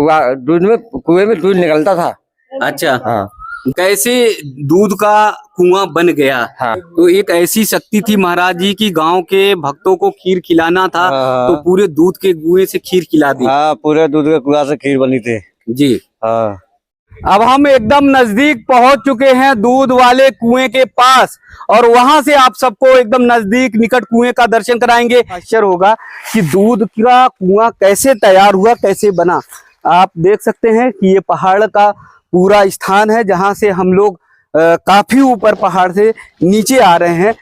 कुएं में दूध निकलता था। अच्छा, हाँ कैसे दूध का कुआं बन गया? हाँ। तो एक ऐसी शक्ति थी महाराज जी की गांव के भक्तों को खीर खिलाना था, तो पूरे दूध के कुएं से खीर खिला दी। हाँ, पूरे दूध के कुआं से खीर बनी थी जी। हाँ। अब हम एकदम नजदीक पहुंच चुके हैं दूध वाले कुएं के पास, और वहां से आप सबको एकदम नजदीक निकट कुएं का दर्शन कराएंगे। आश्चर्य होगा कि दूध का कुआं कैसे तैयार हुआ, कैसे बना। आप देख सकते हैं कि ये पहाड़ का पूरा स्थान है जहां से हम लोग काफी ऊपर पहाड़ से नीचे आ रहे हैं।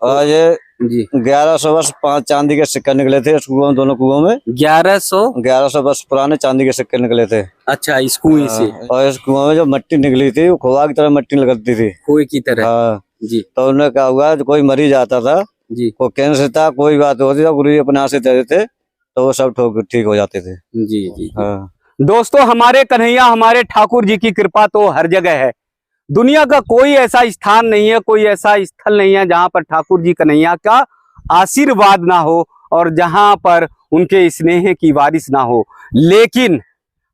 और ये जी 1100 वर्ष 5 चांदी के सिक्के निकले थे इस कुओं, दोनों कुओं में 1100 वर्ष पुराने चांदी के सिक्के निकले थे। अच्छा, इस कुएं से। और इस कुआं में जो मिट्टी निकली थी वो खोआ की तरह मिट्टी निकलती थी, कुएं की तरह। हाँ जी। तो उन्हें क्या हुआ, जो कोई मरी जाता था जी वो कैंसर था, कोई बात होती था, गुरु जी अपने हाथ से दे देते तो वो सब ठीक हो जाते थे। जी जी। हाँ दोस्तों, हमारे कन्हैया, हमारे ठाकुर जी की कृपा तो हर जगह है। दुनिया का कोई ऐसा स्थान नहीं है, कोई ऐसा स्थल नहीं है जहां पर ठाकुर जी कन्हैया का आशीर्वाद ना हो और जहां पर उनके स्नेह की बारिश ना हो। लेकिन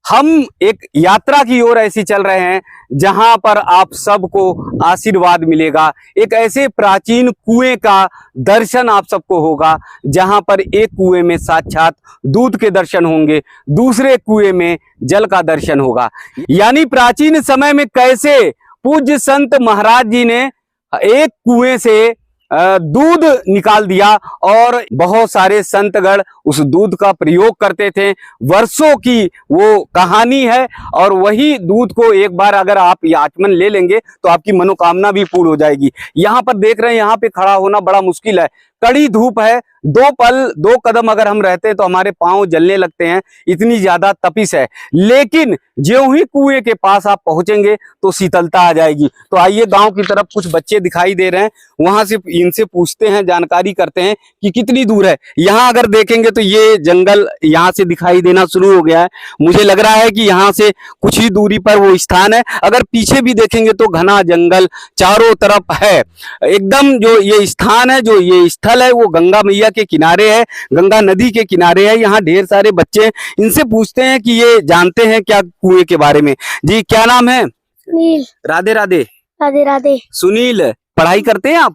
हम एक यात्रा की ओर ऐसी चल रहे हैं जहां पर आप सबको आशीर्वाद मिलेगा। एक ऐसे प्राचीन कुएं का दर्शन आप सबको होगा जहां पर एक कुएं में साक्षात दूध के दर्शन होंगे, दूसरे कुएं में जल का दर्शन होगा। यानी प्राचीन समय में कैसे पूज्य संत महाराज जी ने एक कुएं से दूध निकाल दिया और बहुत सारे संतगण उस दूध का प्रयोग करते थे। वर्षों की वो कहानी है, और वही दूध को एक बार अगर आप आचमन ले लेंगे तो आपकी मनोकामना भी पूर्ण हो जाएगी। यहाँ पर देख रहे हैं, यहाँ पे खड़ा होना बड़ा मुश्किल है, कड़ी धूप है, 2 कदम अगर हम रहते हैं तो हमारे पांव जलने लगते हैं, इतनी ज्यादा तपिश है। लेकिन ज्यों ही कुएं के पास आप पहुंचेंगे तो शीतलता आ जाएगी। तो आइए, गांव की तरफ कुछ बच्चे दिखाई दे रहे हैं, वहां से इनसे पूछते हैं, जानकारी करते हैं कि कितनी दूर है। यहाँ अगर देखेंगे तो ये जंगल यहाँ से दिखाई देना शुरू हो गया है। मुझे लग रहा है कि यहाँ से कुछ ही दूरी पर वो स्थान है। अगर पीछे भी देखेंगे तो घना जंगल चारों तरफ है। एकदम जो ये स्थान है, जो ये स्थल है, वो गंगा मैया के किनारे है, गंगा नदी के किनारे है। यहाँ ढेर सारे बच्चे, इनसे पूछते हैं कि ये जानते हैं क्या कुएं के बारे में। जी, क्या नाम है? सुनील। राधे राधे। राधे राधे। सुनील, पढ़ाई करते हैं आप?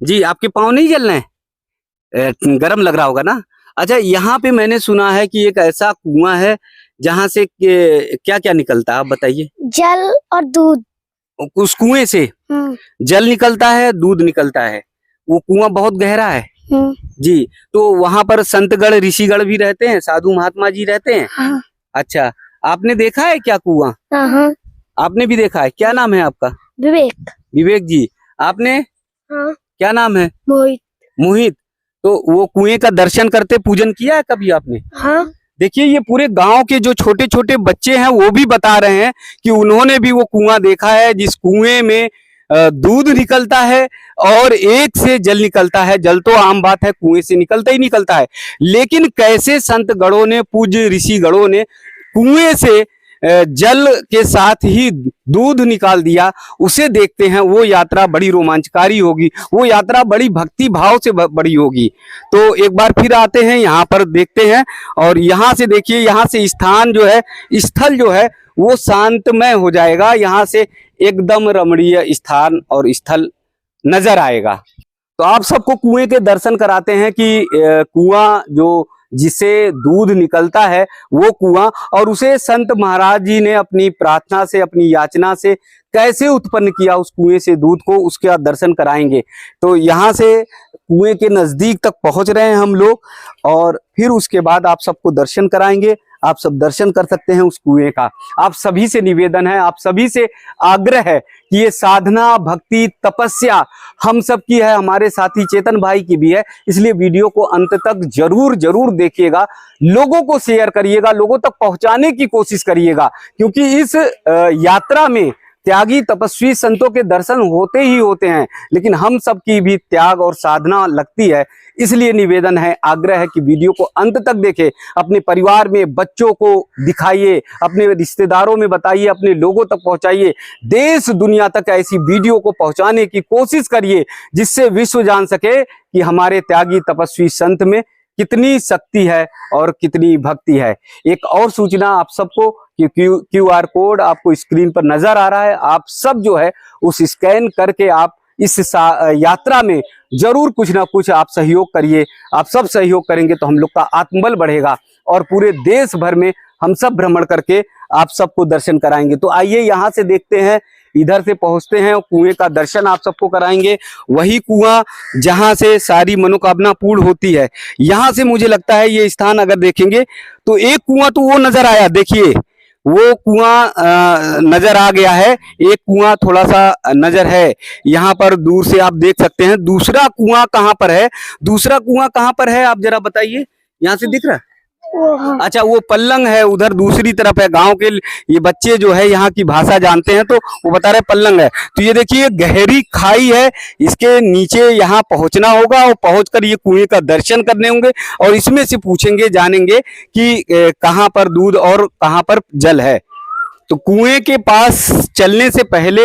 जी। आपके पाँव नहीं जल रहे हैं? गर्म लग रहा होगा ना। अच्छा, यहाँ पे मैंने सुना है कि एक ऐसा कुआं है जहाँ से क्या क्या निकलता है, आप बताइए। जल और दूध। उस कुएं से जल निकलता है, दूध निकलता है। वो कुआं बहुत गहरा है। जी। तो वहां पर संतगण ऋषिगण भी रहते हैं, साधु महात्मा जी रहते हैं। हाँ। अच्छा, आपने देखा है क्या कुआं? हाँ। आपने भी देखा है? क्या नाम है आपका? विवेक। विवेक जी। आपने? हाँ। क्या नाम है? मोहित। मोहित। तो वो कुएं का दर्शन करते, पूजन किया है कभी आपने? हाँ। देखिए, ये पूरे गांव के जो छोटे छोटे बच्चे हैं वो भी बता रहे हैं कि उन्होंने भी वो कुआं देखा है, जिस कुएं में दूध निकलता है और एक से जल निकलता है। जल तो आम बात है, कुएं से निकलता ही निकलता है। लेकिन कैसे संत गणों ने, पूज्य ऋषि गणों ने कुएं से जल के साथ ही दूध निकाल दिया, उसे देखते हैं। वो यात्रा बड़ी रोमांचकारी होगी, वो यात्रा बड़ी भक्ति भाव से बड़ी होगी। तो एक बार फिर आते हैं यहाँ पर, देखते हैं। और यहाँ से देखिए, यहाँ से स्थान जो है, स्थल जो है वो शांतमय हो जाएगा। यहाँ से एकदम रमणीय स्थान और स्थल नजर आएगा। तो आप सबको कुएं के दर्शन कराते हैं कि कुआं जो जिसे दूध निकलता है वो कुआं, और उसे संत महाराज जी ने अपनी प्रार्थना से, अपनी याचना से कैसे उत्पन्न किया उस कुएं से दूध को, उसके दर्शन कराएंगे। तो यहाँ से कुएं के नजदीक तक पहुंच रहे हैं हम लोग, और फिर उसके बाद आप सबको दर्शन कराएंगे। आप सब दर्शन कर सकते हैं उस कुएं का। आप सभी से निवेदन है, आप सभी से आग्रह है कि ये साधना, भक्ति, तपस्या हम सब की है, हमारे साथी चेतन भाई की भी है। इसलिए वीडियो को अंत तक जरूर जरूर देखिएगा, लोगों को शेयर करिएगा, लोगों तक पहुंचाने की कोशिश करिएगा, क्योंकि इस यात्रा में त्यागी तपस्वी संतों के दर्शन होते ही होते हैं, लेकिन हम सब की भी त्याग और साधना लगती है। इसलिए निवेदन है, आग्रह है कि वीडियो को अंत तक देखें, अपने परिवार में बच्चों को दिखाइए, अपने रिश्तेदारों में बताइए, अपने लोगों तक पहुंचाइए, देश दुनिया तक ऐसी वीडियो को पहुंचाने की कोशिश करिए, जिससे विश्व जान सके कि हमारे त्यागी तपस्वी संत में कितनी शक्ति है और कितनी भक्ति है। एक और सूचना आप सबको कि QR कोड आपको स्क्रीन पर नजर आ रहा है, आप सब जो है उस स्कैन करके आप इस यात्रा में जरूर कुछ ना कुछ आप सहयोग करिए। आप सब सहयोग करेंगे तो हम लोग का आत्मबल बढ़ेगा और पूरे देश भर में हम सब भ्रमण करके आप सबको दर्शन कराएंगे। तो आइए यहाँ से देखते हैं, इधर से पहुंचते हैं, कुएं का दर्शन आप सबको कराएंगे। वही कुआं जहां से सारी मनोकामना पूर्ण होती है। यहाँ से मुझे लगता है ये स्थान अगर देखेंगे तो एक कुआं तो वो नजर आया, देखिए वो कुआं नजर आ गया है, एक कुआं थोड़ा सा नजर है यहाँ पर दूर से आप देख सकते हैं। दूसरा कुआं कहाँ पर है, दूसरा कुआं कहाँ पर है आप जरा बताइए, यहाँ से दिख रहा है? वो अच्छा, वो पल्लंग है, उधर दूसरी तरफ है। गांव के ये बच्चे जो है यहाँ की भाषा जानते हैं तो वो बता रहे पल्लंग है। तो ये देखिए गहरी खाई है, इसके नीचे यहाँ पहुंचना होगा और पहुंचकर ये कुएं का दर्शन करने होंगे और इसमें से पूछेंगे जानेंगे कि कहाँ पर दूध और कहाँ पर जल है। तो कुएं के पास चलने से पहले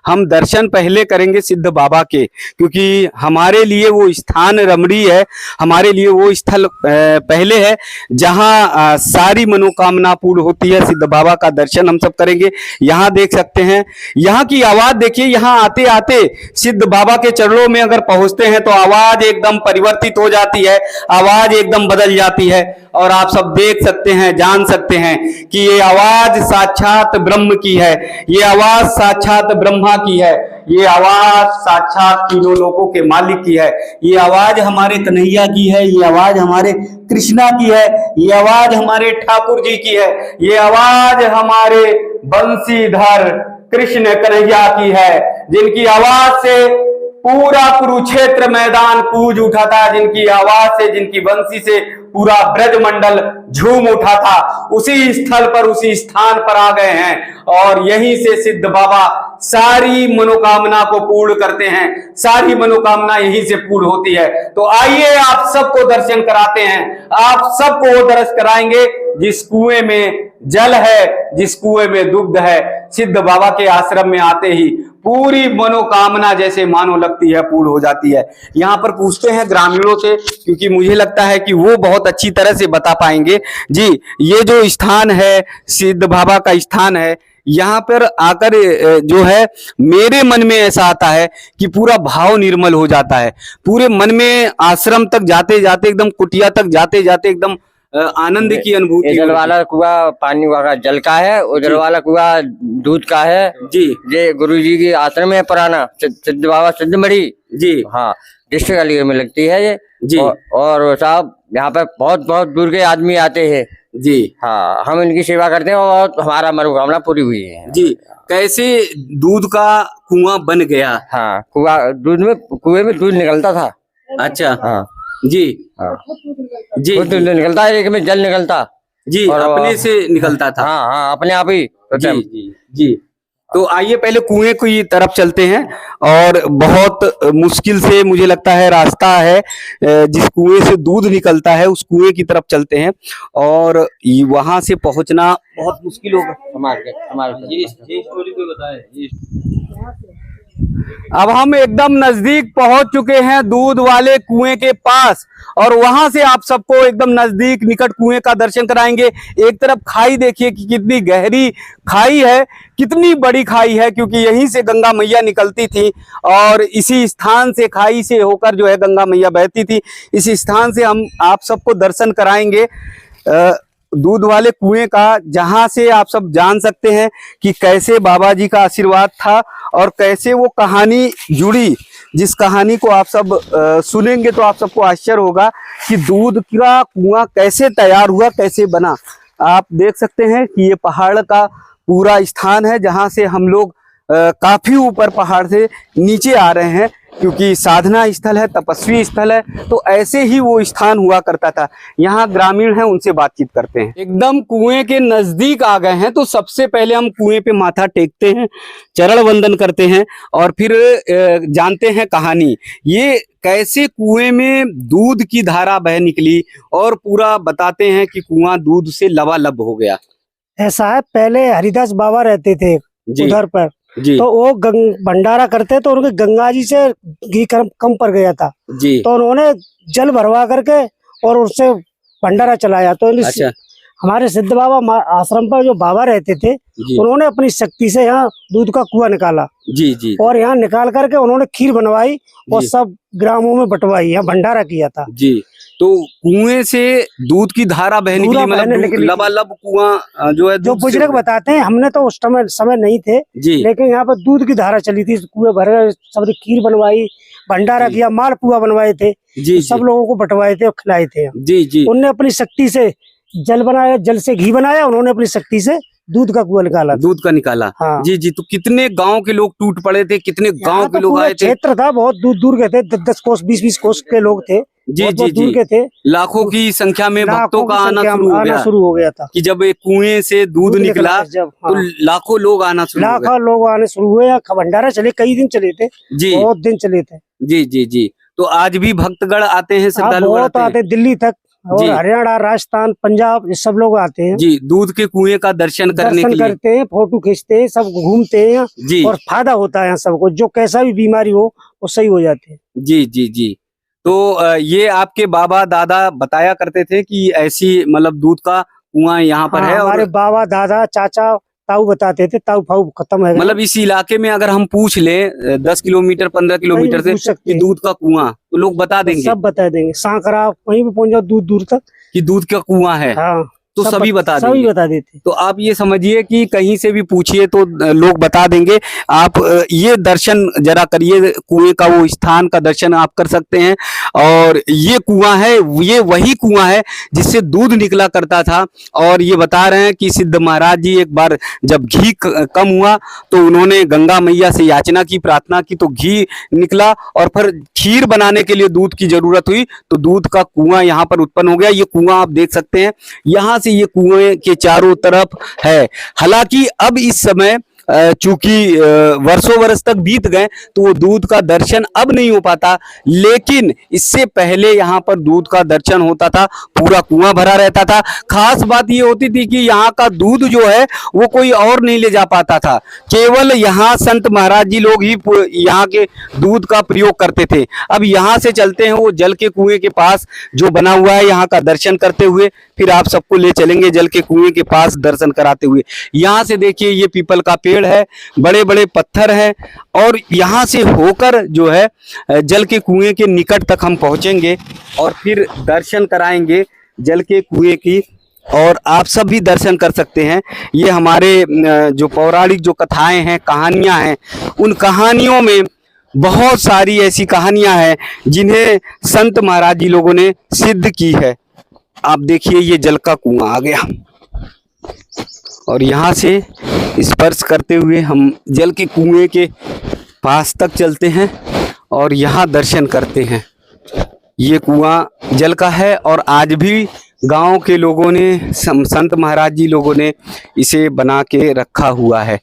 हम दर्शन पहले करेंगे सिद्ध बाबा के, क्योंकि हमारे लिए वो स्थान रमणीय है, हमारे लिए वो स्थल पहले है जहां सारी मनोकामना पूर्ण होती है। सिद्ध बाबा का दर्शन हम सब करेंगे। यहाँ देख सकते हैं, यहाँ की आवाज देखिए, यहाँ आते आते सिद्ध बाबा के चरणों में अगर पहुंचते हैं तो आवाज एकदम परिवर्तित हो जाती है, आवाज एकदम बदल जाती है और आप सब देख सकते हैं, जान सकते हैं कि ये आवाज साक्षात ब्रह्म की है, ये आवाज साक्षात ब्रह्मा की है, ये आवाज साक्षात तीनों लोकों के मालिक की है, ये आवाज हमारे कन्हैया की है, ये आवाज हमारे कृष्णा की है, ये आवाज हमारे ठाकुर जी की है, ये आवाज हमारे बंसीधर कृष्ण कन्हैया की है, जिनकी आवाज से पूरा कुरुक्षेत्र मैदान गूंज उठा था, जिनकी आवाज से, जिनकी बंसी से पूरा ब्रजमंडल झूम उठा था। उसी स्थल पर, उसी स्थान पर आ गए हैं और यहीं से सिद्ध बाबा सारी मनोकामना को पूर्ण करते हैं, सारी मनोकामना यहीं से पूर्ण होती है। तो आइए आप सबको दर्शन कराते हैं, आप सबको वो दर्शन कराएंगे जिस कुएं में जल है, जिस कुएं में दुग्ध है। सिद्ध बाबा के आश्रम में आते ही पूरी मनोकामना जैसे मानो लगती है पूर्ण हो जाती है। यहाँ पर पूछते हैं ग्रामीणों से, क्योंकि मुझे लगता है कि वो बहुत अच्छी तरह से बता पाएंगे। जी, ये जो स्थान है सिद्ध बाबा का स्थान है, यहाँ पर आकर जो है मेरे मन में ऐसा आता है कि पूरा भाव निर्मल हो जाता है। पूरे मन में आश्रम तक जाते जाते, एकदम कुटिया तक जाते जाते एकदम आनंद की अनुभूति। इधर वाला कुआं पानी वाला जल का है, उधर वाला कुआं दूध का है। जी, ये गुरु जी की आश्रम है पुराना, सिद्ध बाबा सिद्धमढ़ी। जी हाँ, डिस्ट्रिक्ट अलीगढ़ में लगती है ये जी। और साहब यहाँ पे बहुत बहुत दूर के आदमी आते हैं। जी हाँ, हम इनकी सेवा करते हैं और हमारा मनोकामना पूरी हुई है। जी, कैसे दूध का कुआं बन गया? हाँ, कुएं में दूध निकलता था। अच्छा, हाँ जी हाँ, जी दूध निकलता है, एक में जल निकलता जी, और अपने से निकलता था। हाँ हाँ, अपने आप ही। जी जी जी। तो आइए पहले कुएं की तरफ चलते हैं और बहुत मुश्किल से मुझे लगता है रास्ता है, जिस कुएं से दूध निकलता है उस कुएं की तरफ चलते हैं और वहां से पहुंचना बहुत मुश्किल होगा। हमारे ये स्टोरी कोई बताए। अब हम एकदम नजदीक पहुंच चुके हैं दूध वाले कुएं के पास और वहां से आप सबको एकदम नजदीक निकट कुएं का दर्शन कराएंगे। एक तरफ खाई देखिए कि कितनी गहरी खाई है, कितनी बड़ी खाई है, क्योंकि यहीं से गंगा मैया निकलती थी और इसी स्थान से, खाई से होकर जो है गंगा मैया बहती थी। इस स्थान से हम आप सबको दर्शन कराएंगे दूध वाले कुएं का, जहां से आप सब जान सकते हैं कि कैसे बाबा जी का आशीर्वाद था और कैसे वो कहानी जुड़ी, जिस कहानी को आप सब सुनेंगे तो आप सबको आश्चर्य होगा कि दूध का कुआं कैसे तैयार हुआ, कैसे बना। आप देख सकते हैं कि ये पहाड़ का पूरा स्थान है जहां से हम लोग काफी ऊपर पहाड़ से नीचे आ रहे हैं, क्योंकि साधना स्थल है, तपस्वी स्थल है। तो ऐसे ही वो स्थान हुआ करता था। यहाँ ग्रामीण हैं, उनसे बातचीत करते हैं। एकदम कुएं के नजदीक आ गए हैं तो सबसे पहले हम कुएं पे माथा टेकते हैं, चरण वंदन करते हैं और फिर जानते हैं कहानी, ये कैसे कुएं में दूध की धारा बह निकली और पूरा बताते हैं कि कुआं दूध से लबालब हो गया। ऐसा है, पहले हरिदास बाबा रहते थे उधर पर जी। तो वो भंडारा करते तो उनके गंगा जी से घी कम पड़ गया था जी। तो उन्होंने जल भरवा करके और उससे भंडारा चलाया। तो अच्छा हमारे सिद्ध बाबा आश्रम पर जो बाबा रहते थे, जी उन्होंने अपनी शक्ति से यहाँ दूध का कुआं निकाला जी जी और यहाँ निकाल करके उन्होंने खीर बनवाई और जी। सब ग्रामों में बंटवाई, यहाँ भंडारा किया था। जी। तो कुएं से दूध की धारा बहने के लिए, बहने मतलब के लिए। लबालब कुआं जो है जो दूध से बुजुर्ग बताते हैं, हमने तो उस समय नहीं थे, जी लेकिन यहाँ पर दूध की धारा चली थी, कुएं भर गए, सबने खीर बनवाई, भंडारा जी। किया, मालपुआ बनवाए थे, जी सब लोगों को बंटवाए थे और खिलाए थे। जी जी उनने अपनी शक्ति से जल बनाया, जल से घी बनाया, उन्होंने अपनी शक्ति से दूध का कुआं निकाला था। दूध का निकाला। हाँ। जी जी। तो कितने गांव के लोग टूट पड़े थे, कितने गांव यहाँ के तो लोग पूरा आए थे? क्षेत्र था, बहुत दूर दूर के थे, 10 कोस 20 कोस के लोग थे, जी बहुत जी दूर जी। के थे, लाखों की संख्या में भक्तों लाखों का की आना संख्या में शुरू हो गया था। कि जब एक कुएं से दूध निकला जब, तो हाँ, लाखों लोग आना शुरू हो गए। लाखों लोग आने शुरू हुए। भंडारा चले, कई दिन चले थे, जी बहुत दिन चले थे। जी जी जी। तो आज भी भक्तगण आते हैं, हाँ, श्रद्धालु बहुत आते, दिल्ली तक और जी। हरियाणा, राजस्थान, पंजाब, ये सब लोग आते हैं, जी। दूध के कुएं का दर्शन करने के दर्शन लिए। करते हैं, फोटो खींचते हैं, सब घूमते हैं जी और फायदा होता है यहाँ सबको, जो कैसा भी बीमारी हो वो सही हो जाते हैं। जी जी जी। तो ये आपके बाबा दादा बताया करते थे कि ऐसी मतलब दूध का कुआं यहाँ पर हाँ, है। हमारे और बाबा, दादा, चाचा, ताऊ बताते थे, ताऊ फाऊ खत्म है, मतलब इस इलाके में अगर हम पूछ लें 10 किलोमीटर 15 किलोमीटर से पूछ सकते कि हैं, दूध का कुआं, तो लोग बता देंगे सब बता देंगे। सांकरा वहीं पे पहुंच जाओ, दूर दूर तक। कि दूध का कुआं है। हाँ, तो सभी बता सभी देंगे। बता देते। तो आप ये समझिए कि कहीं से भी पूछिए तो लोग बता देंगे। आप ये दर्शन जरा करिए, कुएं का वो स्थान का दर्शन आप कर सकते हैं। और ये कुआं है, ये वही कुआं है जिससे दूध निकला करता था। और ये बता रहे हैं कि सिद्ध महाराज जी एक बार जब घी कम हुआ तो उन्होंने गंगा मैया से याचना की, प्रार्थना की, तो घी निकला और फिर खीर बनाने के लिए दूध की जरूरत हुई तो दूध का कुआं यहाँ पर उत्पन्न हो गया। ये कुआं आप देख सकते हैं, यहाँ से ये कुएं के चारों तरफ है। हालांकि अब इस समय चूंकि वर्षों वर्ष तक बीत गए तो वो दूध का दर्शन अब नहीं हो पाता, लेकिन इससे पहले यहाँ पर दूध का दर्शन होता था, पूरा कुआं भरा रहता था। खास बात ये होती थी कि यहाँ का दूध जो है वो कोई और नहीं ले जा पाता था, केवल यहाँ संत महाराज जी लोग ही यहाँ के दूध का प्रयोग करते थे। अब यहाँ से चलते हैं वो जल के कुएं के पास जो बना हुआ है, यहाँ का दर्शन करते हुए फिर आप सबको ले चलेंगे जल के कुएं के पास दर्शन कराते हुए। यहाँ से देखिए ये पीपल का पेड़ है, बड़े बड़े पत्थर हैं और यहाँ से होकर जो है जल के कुएं के निकट तक हम पहुंचेंगे और फिर दर्शन कराएंगे जल के कुएं की। और आप सब भी दर्शन कर सकते हैं। ये हमारे जो पौराणिक जो कथाएं हैं, कहानियां हैं, उन कहानियों में बहुत सारी ऐसी कहानियां हैं जिन्हें संत महाराज जी लोगों ने सिद्ध की है। आप देखिए ये जल का कुआं आ गया और यहाँ से स्पर्श करते हुए हम जल के कुएं के पास तक चलते हैं और यहाँ दर्शन करते हैं। ये कुआं जल का है और आज भी गांव के लोगों ने, संत महाराज जी लोगों ने इसे बना के रखा हुआ है।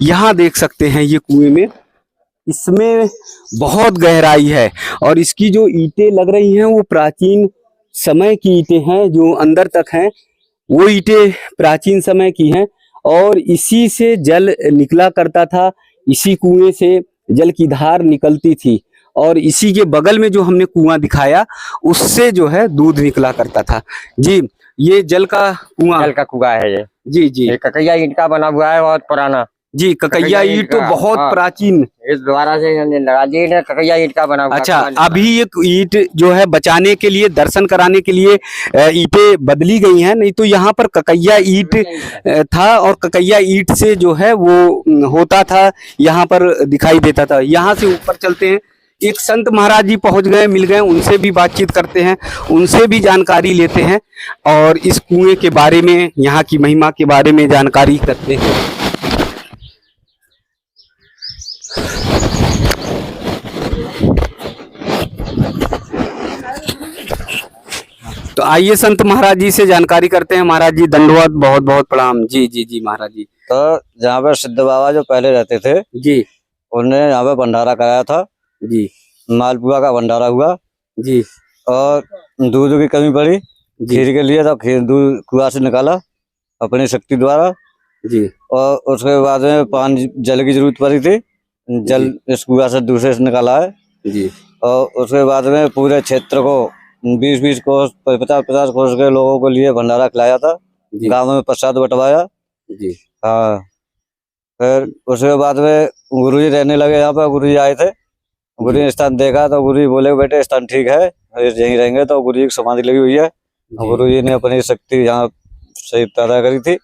यहाँ देख सकते हैं ये कुएं में, इसमें बहुत गहराई है और इसकी जो ईंटें लग रही हैं वो प्राचीन समय की ईंटें हैं, जो अंदर तक हैं वो ईंटें प्राचीन समय की हैं और इसी से जल निकला करता था, इसी कुएं से जल की धार निकलती थी और इसी के बगल में जो हमने कुआं दिखाया उससे जो है दूध निकला करता था। जी, ये जल का कुआं है ये। जी जी। ये ककैया ईंट का बना हुआ है, बहुत पुराना। जी, ककैया ईंट तो बहुत हाँ। प्राचीन, इस द्वारा से हमने लगा दी है, ककैया ईंट का बना हुआ। अच्छा, अभी ये ईंट जो है बचाने के लिए, दर्शन कराने के लिए ईंटें बदली गई हैं, नहीं तो यहाँ पर ककैया ईंट था और ककैया ईंट से जो है वो होता था, यहाँ पर दिखाई देता था। यहाँ से ऊपर चलते हैं, एक संत महाराज जी पहुंच गए, मिल गए, उनसे भी बातचीत करते हैं, उनसे भी जानकारी लेते हैं और इस कुएं के बारे में, यहाँ की महिमा के बारे में जानकारी करते हैं। तो आइए संत महाराज जी से जानकारी करते हैं। महाराज जी दंडवत, बहुत बहुत प्रणाम। जी जी जी महाराज जी। तो जहाँ पे सिद्ध बाबा जो पहले रहते थे जी, उन्होंने यहाँ पे भंडारा कराया था जी, मालपुआ का भंडारा हुआ जी, और दूध की कमी पड़ी खीर के लिए, तो खीर दूध कुआं से निकाला अपनी शक्ति द्वारा जी, और उसके बाद में पानी जल की जरूरत पड़ी थी, जल इस कुआं से दूसरे से निकाला है जी, और उसके बाद में पूरे क्षेत्र को 20-20 कोस 50-50 कोस के लोगों के लिए भंडारा खिलाया था। जी गाँव में प्रसाद बंटवाया। जी हाँ, फिर उसके बाद में गुरुजी रहने लगे यहाँ पर। गुरुजी आए थे, गुरुजी ने स्थान देखा तो गुरुजी बोले बेटे स्थान ठीक है, यहीं रहेंगे। तो गुरुजी की समाधि लगी हुई है। गुरुजी ने अपनी शक्ति यहाँ से पैदा करी थी।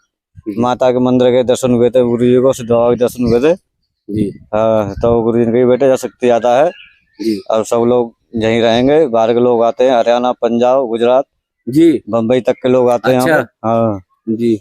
माता के मंदिर के दर्शन हुए थे गुरुजी को, सिद्ध बाबा के दर्शन हुए थे जी हाँ। तो गुरुजी ने कही बेटे यहाँ शक्ति आता है जी और सब लोग यहीं रहेंगे। बाहर के लोग आते हैं, हरियाणा, पंजाब, गुजरात, जी बम्बई तक के लोग आते हैं यहाँ अच्छा। पे। हाँ, जी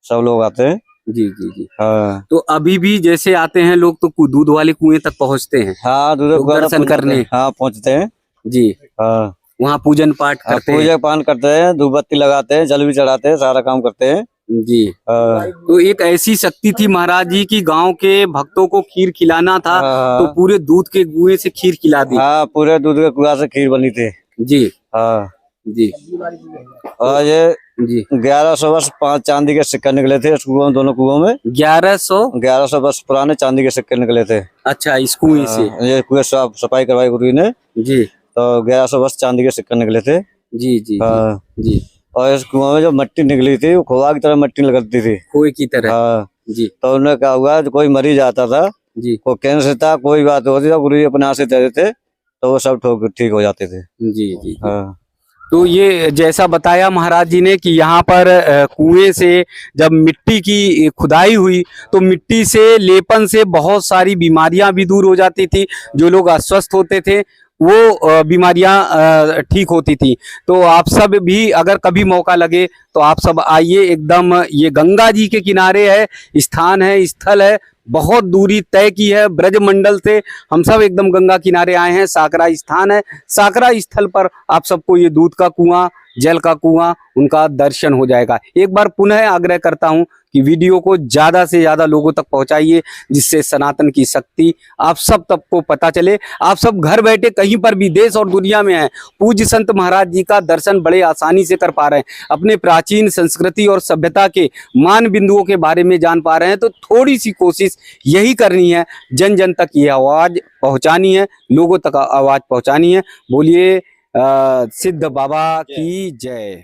सब लोग आते हैं। जी जी जी। हाँ तो अभी भी जैसे आते हैं लोग तो दूध वाले कुएं तक पहुंचते हैं। हाँ, लोग दर्शन करने। हाँ पहुँचते हैं। जी हाँ, वहाँ पूजन पाठ करते हैं। पूजा पाठ करते हैं, धूप बत्ती लगाते हैं, जल भी चढ़ाते हैं, सारा काम करते हैं। जी हाँ, तो एक ऐसी शक्ति थी महाराज जी की गांव के भक्तों को खीर खिलाना था तो पूरे दूध के कुएं से खीर खिला दी। हाँ, पूरे दूध के कुआं से खीर बनी थी। जी हाँ जी और ये जी 1100 वर्ष 5 चांदी के सिक्के निकले थे इस कुओं, दोनों कुओं में 1100 वर्ष पुराने चांदी के सिक्के निकले थे। अच्छा इस कुएं से। ये कुएं सफाई करवाई गुरु ने। जी तो 1100 वर्ष चांदी के सिक्के निकले थे। जी जी हाँ, जी और इस कुआं में जो मिट्टी निकली थी वो खोआ की तरह मिट्टी लगती थी। कुएं की तरह। हाँ, जी तो उन्हें क्या हुआ, कोई मरीज आता था, जी कोई कैंसर था, कोई बात होती था, गुरु जी अपने हाथ से दे देते तो वो सब ठीक हो जाते थे। जी जी। हाँ तो ये जैसा बताया महाराज जी ने कि यहाँ पर कुएं से जब मिट्टी की खुदाई हुई तो मिट्टी से लेपन से बहुत सारी बीमारियां भी दूर हो जाती थी। जो लोग अस्वस्थ होते थे वो बीमारियां ठीक होती थी। तो आप सब भी अगर कभी मौका लगे तो आप सब आइए। एकदम ये गंगा जी के किनारे है, स्थान है, स्थल है। बहुत दूरी तय की है ब्रजमंडल से। हम सब एकदम गंगा किनारे आए हैं। साकरा स्थान है। साकरा स्थल पर आप सबको ये दूध का कुआं, जल का कुआं, उनका दर्शन हो जाएगा। एक बार पुनः आग्रह करता हूं कि वीडियो को ज्यादा से ज्यादा लोगों तक पहुंचाइए, जिससे सनातन की शक्ति आप सब तक को पता चले। आप सब घर बैठे कहीं पर भी देश और दुनिया में हैं, पूज्य संत महाराज जी का दर्शन बड़े आसानी से कर पा रहे हैं। अपने प्राचीन संस्कृति और सभ्यता के मान बिंदुओं के बारे में जान पा रहे हैं। तो थोड़ी सी कोशिश यही करनी है, जन जन तक ये आवाज पहुंचानी है, लोगों तक आवाज पहुंचानी है। बोलिए सिद्ध बाबा की जय।